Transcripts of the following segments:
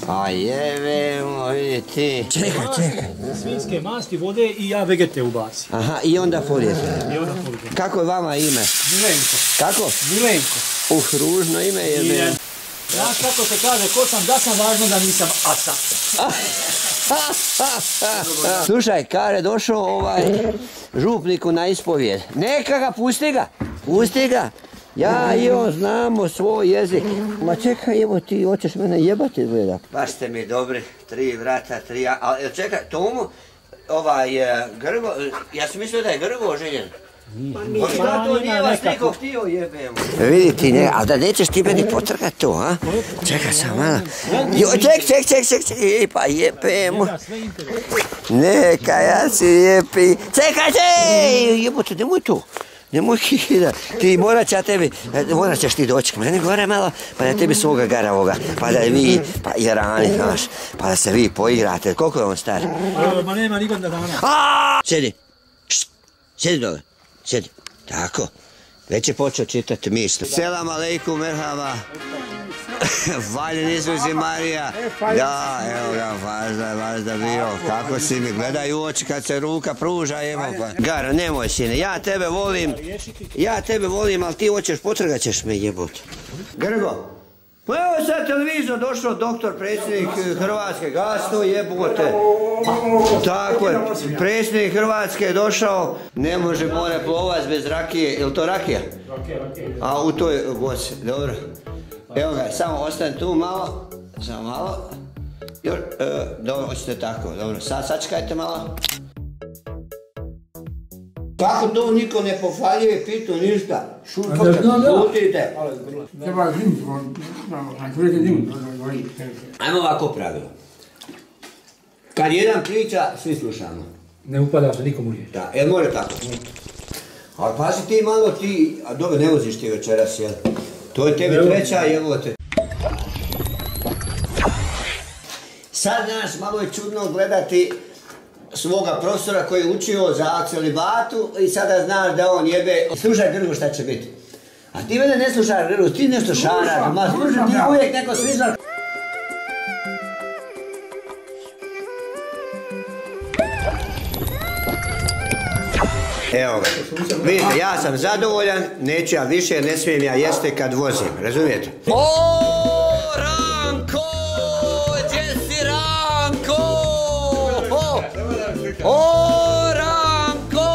A jevemo, vidi ti. Čekaj. Svinjske masti, vode i ja vegete ubaci. Aha, i onda polijete. Kako je vama ime? Milenko. Kako? Milenko. Ružno ime je. Znaš kako se kaže, ko sam da sam, važno da nisam asa. Slušaj, Kare, došao župniku na ispovijed. Neka ga, pusti ga. Ja i on znamo svoj jezik. Ma čekaj, evo ti, hoćeš mene jebati, gleda. Baš ste mi dobri, 3 vrata, 3... Ali čekaj, Tomu, Grgo, ja sam mislio da je Grgo oženjen. Pa to nije vas niko htio jebemo. Vidi ti, ne, ali da nećeš ti meni potrgat to, a? Čekaj sam malo. Ček, pa jebemo. Neka, ja si jepi. Čekaj, jebote, nemoj tu. Nemoj kida, ti morat ćeš ti doći k meni gore malo, pa da tebi svoga gara ovoga, pa da vi, pa i rani, znaš, pa da se vi poigrate. Koliko je on star? Ma nema ni godina dana. Sjedi dole, sjedi, tako. Već je počeo čitati misli. Selam alejkum, merhaba. Valjen izvezi Marija. Da, evo ga, vazda bio. Kako si mi, gledaj u oči kad se ruka pruža, evo pa. Gara, nemoj sine, ja tebe volim, ali ti hoćeš, potrgat ćeš me jebot. Grgo, pa evo sad televizor došao doktor, predsjednik Hrvatske, gasno jebote. Tako je, predsjednik Hrvatske je došao, ne može more plovac bez rakije, je li to rakija? A u toj goci, dobro. Evo ga, samo ostane tu malo, samo malo. Dobro, hoćete tako, dobro, sad sačekajte malo. Kako to niko ne pohvaljuje, pitu ništa? Šutite. Ajmo ovako pravilo. Kad jedan priča, svi slušamo. Ne upadaš da nikomu riječ. Da, jel može tako? Ali pazi ti malo ti, a dobro, ne voziš ti večeras, jel? To je tebi treća, evo te. Sad, znaš, malo je čudno gledati svoga profesora koji je učio za celibatu i sada znaš da on jebe. Slušaj, Grgo, šta će biti? A ti mene ne slušaš, Grgo, ti nešto šaraš. Ma slušaj, ti uvijek neko smišljaš. Evo ga, vidite, ja sam zadovoljan, neću ja više, ne smijem ja jesti kad vozim, razumijete? O, Ranko, gdje si Ranko? O, Ranko!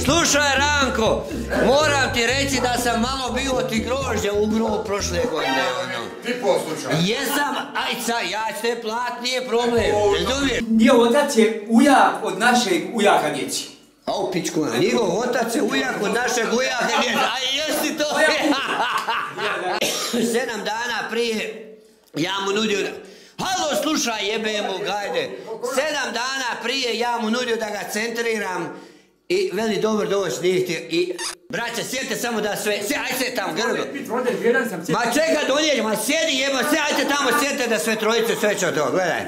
Slušaj, Ranko, moram ti reći da sam malo bio ti grožđa u grobu prošle godine, ono. Ti poslušaj. Jesam, aj ja ću te plat, nije problem, razumiješ? Njegov otac je ujak od našeg ujaka djeci. A u pičku, njegov otac je ujak od našeg ujaka djeci, a jesi to? 7 dana prije, ja mu nudio da... Halo, slušaj, jebemo, gajde. 7 dana prije ja mu nudio da ga centriram i veli dobro doći, nije htio. I, braće, sjedite samo da sve, ajde se tamo, Grgo. Ma čega donijeti, ma sjedi jebo, ajde tamo, sjedite da sve trojice, sve će to, gledaj.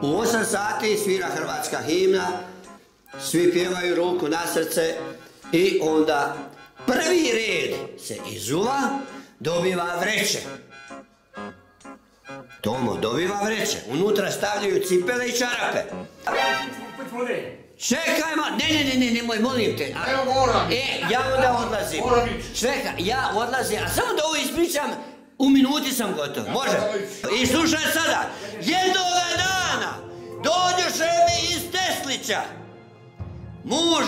U 8 sati svira hrvatska himna. Svi pjevaju ruku na srce i onda prvi red se izuva, dobiva vreće. Tomo, dobiva vreće. Unutra stavljaju cipele i čarape. Čekaj, ne, nemoj, molim te. Evo moram. Ja onda odlazim. Čekaj, ja odlazim, a samo da ovo ispričam, u minuti sam gotov. Može? I slušaj sada, jednoga dana dođoše mi iz Teslića. Muž,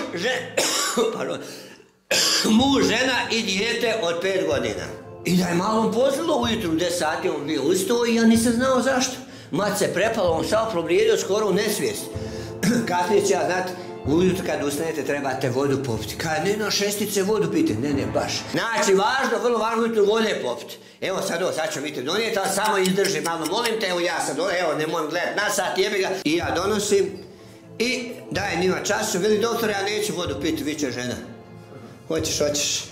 žena i dijete od 5 godina. I da je malom pozvilo ujutru, u 10 sati on bio ustao i ja nisam znao zašto. Mat se prepalo, on sao probrijedio skoro u nesvijest. Kasnije će ja znat, ujutru kad ustanete trebate vodu popiti. Kaj, ne na 6 vodu pite, ne, baš. Znači, važno, vrlo važno ujutru vode popiti. Evo sad ću biti donijeti, ali samo izdrži malo, molim te, evo ja sad, evo ne mojem gledat na sat, jebi ga. I ja donosim. I daje njima čašu, veli doktor, ja neću vodu piti, viče žena. Hoćeš.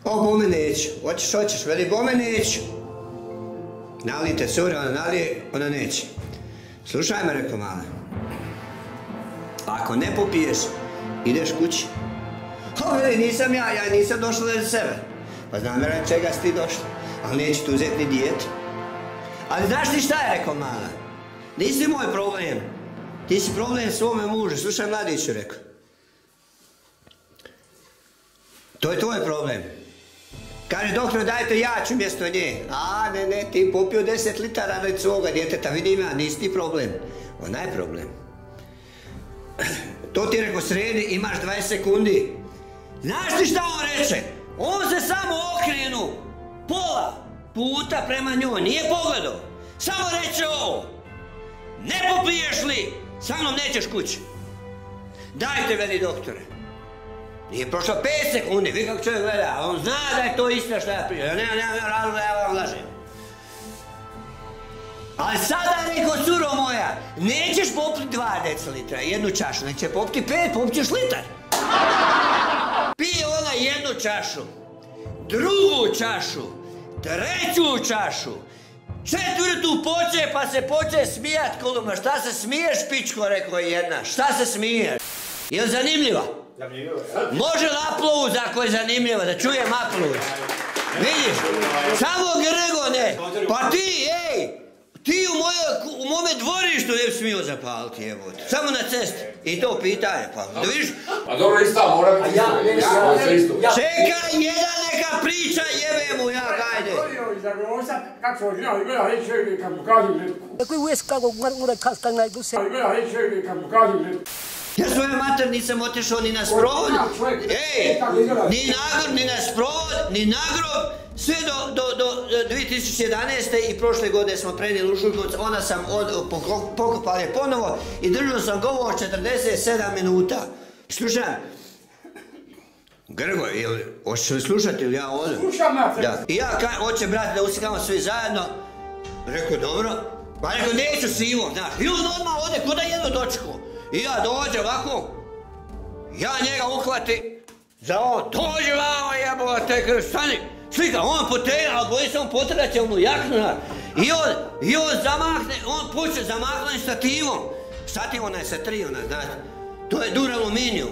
O, bome neću. Hoćeš, veli bome neću. Nalijte cure, ona nalije, ona neće. Slušaj me, rekao mala. Ako ne popiješ, ideš kući. O, veli, nisam ja nisam došla za sebe. Pa znam čega si ti došla, ali neću tu uzeti ni dijete. Ali znaš ti šta je rekao mala? Nisi moj problem. Ti si problem svome mužu. Slušaj, mladiću, rekao. To je tvoj problem. Kaže, doktor, dajte ja ću mjesto nje. A, ne, ti popio 10 litara od svoga djeteta, vidim ja, nisi ti problem. Ona je problem. To ti je rekao, sredi, imaš 20 sekundi. Znaš ti šta on reče? On se samo okrenu pola puta prema njoj, nije pogledao. Samo reče ovo. Ne popiješ li, sa mnom nećeš kući. Dajte, veli doktore. Nije prošlo 5 sekundi, vi kako čovjek gleda, on zna da je to istina što ja pričam. Nema razloga, ja vam lažem. Ali sada je rekao, curo moja, nećeš popiti 2 decilitra, jednu čašu, nek će popiti 5, popćeš litar. Pije ona jednu čašu, drugu čašu, treću čašu, četvrtu poče, pa se poče smijat koluma. Šta se smiješ, pičko, rekao je jedna, šta se smiješ? Je li zanimljiva? Može li aplauz ako je zanimljivo, da čujem aplauz? Vidiš, samo Grgo ne. Pa ti, ti u mome dvorištu ne bi smio zapaliti, jebote. Samo na cesti. I to pitanje, pa da vidiš? A dobro, isto, mora biti isto. Čekaj, jedan neka priča, jebe mu ja, gajde. Kako sam znao, gleda, reći kad mu kažem... Koji uvijek kako mora kad najduše. Gleda, reći kad mu kažem... Ja svoje mater nisam otišao ni na sprovod, ni na sprovod, ni na grob, sve do 2011. i prošle godine smo prenijeli u Šuškovac, onda sam pokopal je ponovo i držao sam govor 47 minuta. Slušaj, Grgo, hoćeš li slušati ili ja odu? Slušam, mater. I ja hoće, brate, da usikamo svi zajedno. Rekao, dobro. Pa rekao, neću s Ivom, znaš. I on odmah ode, kuda jedno dočku. I ja dođe ovako, ja njega uhvati, za on, dođe vamo jebote, stani, slika, on potegne, ali boji se on potrebat će onu jaknu, i on zamahne, on puće zamahne stativom, stativ onaj sa 3, onaj, znaš, to je dur aluminijum.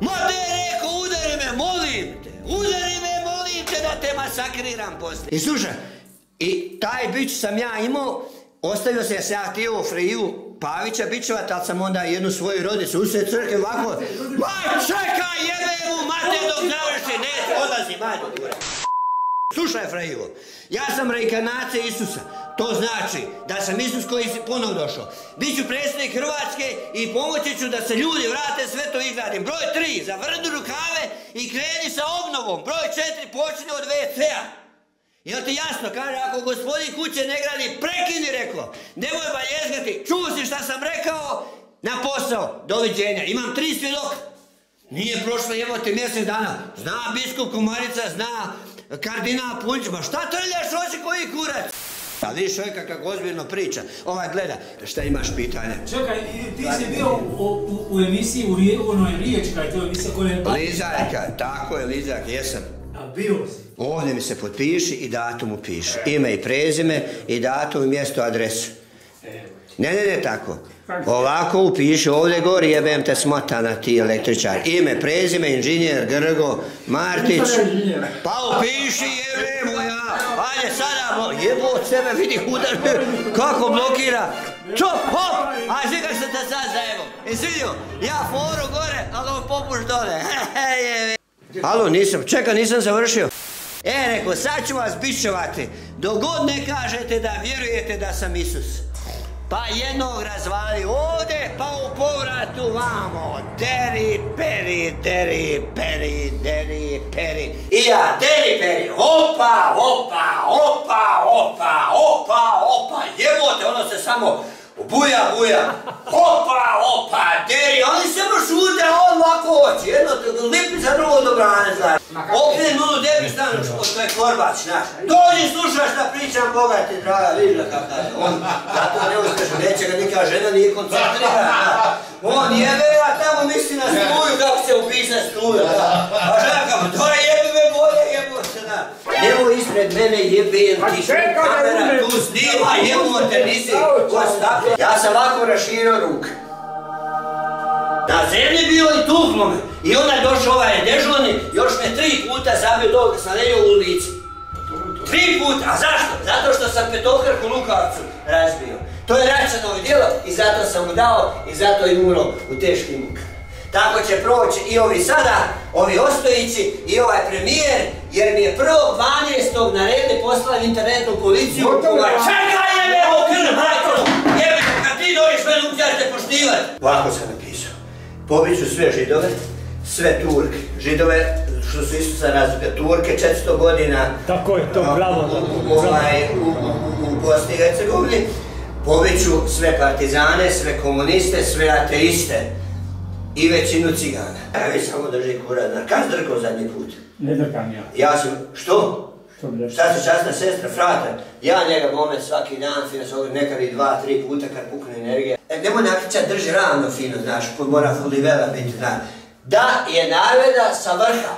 Ma te rekao, udari me, molim te da te masakriram poslije. I slušaj, i taj bić sam ja imao, ostavio se, ja sam ja htio Friju Pavića bičevat, ali sam onda jednu svoju rodicu usred crkve ovako. Ma čekaj, jebe mu mate dok završi, ne, odlazi, majdo dura. Slušaj, Frejivo, ja sam reinkarnacija Isusa. To znači da sam Isus koji si ponovo došao. Biću predsjednik Hrvatske i pomoći ću da se ljudi vrate, sve to izgradim. Broj 3, zavrni rukave i kreni sa obnovom. Broj 4, počni od WC-a. Jel ti jasno? Kaže, ako gospodin kuće ne gradi, prekini, rekao. Nemoj baljezgati, čuo si šta sam rekao, na posao, doviđenja. Imam 3 svjedoka. Nije prošlo jebote mjesec dana. Zna biskup Komarica, zna kardinal Punjić, ma šta trljaš oči koji kurac? A vidiš čovjeka kako ozbiljno priča. Gleda, šta imaš pitanje? Čekaj, ti si bio u emisiji, u onoj Riječka, je to emisija koja je... Lizarka, tako je, Lizarka, jesam. A bio si? Ovdje mi se potpiši i datum upiši. Ime i prezime i datum i mjesto, adresu. Ne, tako. Ovako upiši, ovdje gori, jebem te smotana ti električar. Ime, prezime, inženjer, Grgo, Martić. Pa upiši, jebemo ja. Ajde sada, jebo od sebe, vidi udar, kako blokira. Čop, hop, a zvi kak se te sad zajebom. I svidio, ja foru gore, ali on popuš dole. Alo, nisam završio. Rekao, sad ću vas bičevati, dok god ne kažete da vjerujete da sam Isus. Pa jednog razvali ovdje, pa u povratu vamo. Deri, peri, deri, peri, deri, peri. I ja, deri, peri, opa, opa, opa, opa, opa, opa. Jebote, ono se samo buja, opa, deri. Oni se šute, a on ovako oči. Jedno lipi za drugo dobrane, znaš. Okrenem onu debi stanu, to je korbač, znaš. Dođi, slušaš da pričam, Boga ti draga, vidiš da kako kaže. On zato ne uspješno, neće ga nikada žena nije koncentrirana. On jebe, a tamo misli na struju, kako će upisat struju. A žena, to je jebi me bolje, jebote, da. Nemoj ispred mene jebem ti, kamera tu snima, jebote, nisi ko stavi. Ja sam ovako raširio ruke. Na zemlji bio i tuhlo me. I onda je došao ovaj dežurni, još me 3 puta zabio dok sam lejao u lice. 3 puta, a zašto? Zato što sam petokraku lukavcu razbio. To je Račanovo djelo i zato sam mu dao i zato je umro u teškim mukama. Tako će proći i ovi sada, ovi Ostojići i ovaj premijer, jer mi je 1.12. naredi poslao internetnu policiju. Čekaj jebe o krv, majko! Jebe, kad ti dođeš mene uđarite poštivati. Ovako sam napisao. Pobiću sve Židove, sve Turke. Židove što su Isusa razlika, Turke 400 godina. Tako je to, bravo. U Bosni i Hercegovini. Pobiću sve partizane, sve komuniste, sve ateiste. I većinu cigana. Ja vi samo drži kuradna. Kad si drkao zadnji put? Ne drkam ja. Ja sam, što? Šta se časna sestra, frater? Ja njega moment svaki dan, fino se ovdje nekad i 2-3 puta kad pukne energija. Nemoj nakričat, drži ravno fino, znaš, mora fulivela biti, znaš. Da je narveda sa vrha.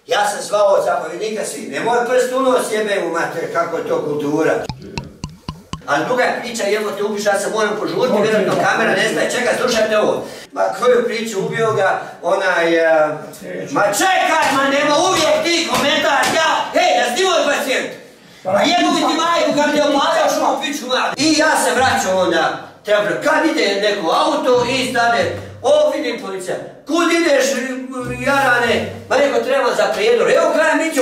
Ja sam zvao od zapovjednika svi. Nemoj prst u nos jebe u mater, kako je to kultura. Ali druga je priča, jemo te ubiš, ja se moram požuriti, vjerojatno kamera ne zna, čekaj, slušajte ovo. Ma koju priču, ubio ga, onaj... Ma čekaj, ma nema uvijek ti komentar, ja, hej, da snimoj pacijent! A jebu ti majku kad te opalio šumu piču mladu. I ja se vraćam onda, kad ide neko auto i stane, o vidim policija, kud ideš jarane, ma neko treba za prijedor, evo krajem Miću,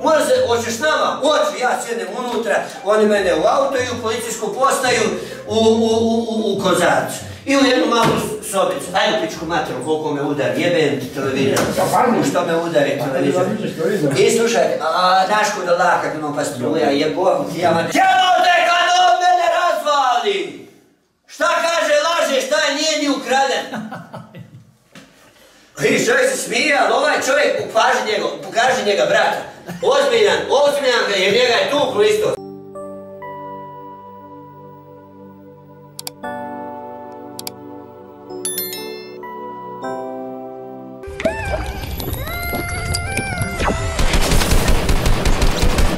mora se, hoćeš s nama, hoću, ja sjednem unutra, oni mene u auto i u policijsku postaju u Kozarcu. I u jednu malu sobicu, ajde u pičku materu, koliko me udari, jebem ti televizor, što me udari televizor. I slušaj, znaš kuda laka imam pa struja, jebom ti ja mate. Jebote kad on mene razvali! Šta kaže, laže, šta je, nije ni ukraden. I čovjek se smije, ali ovaj čovjek pokaži njega, brata. Ozbiljan ga, jer njega je tuklo isto.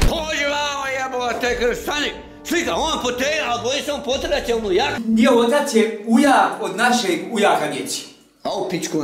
Pođi vamo jebote, stani! Slika, on potera, ali boji se on potera će mu jak. Njihov otac je ujak od našeg ujaka djeci. A u pičku.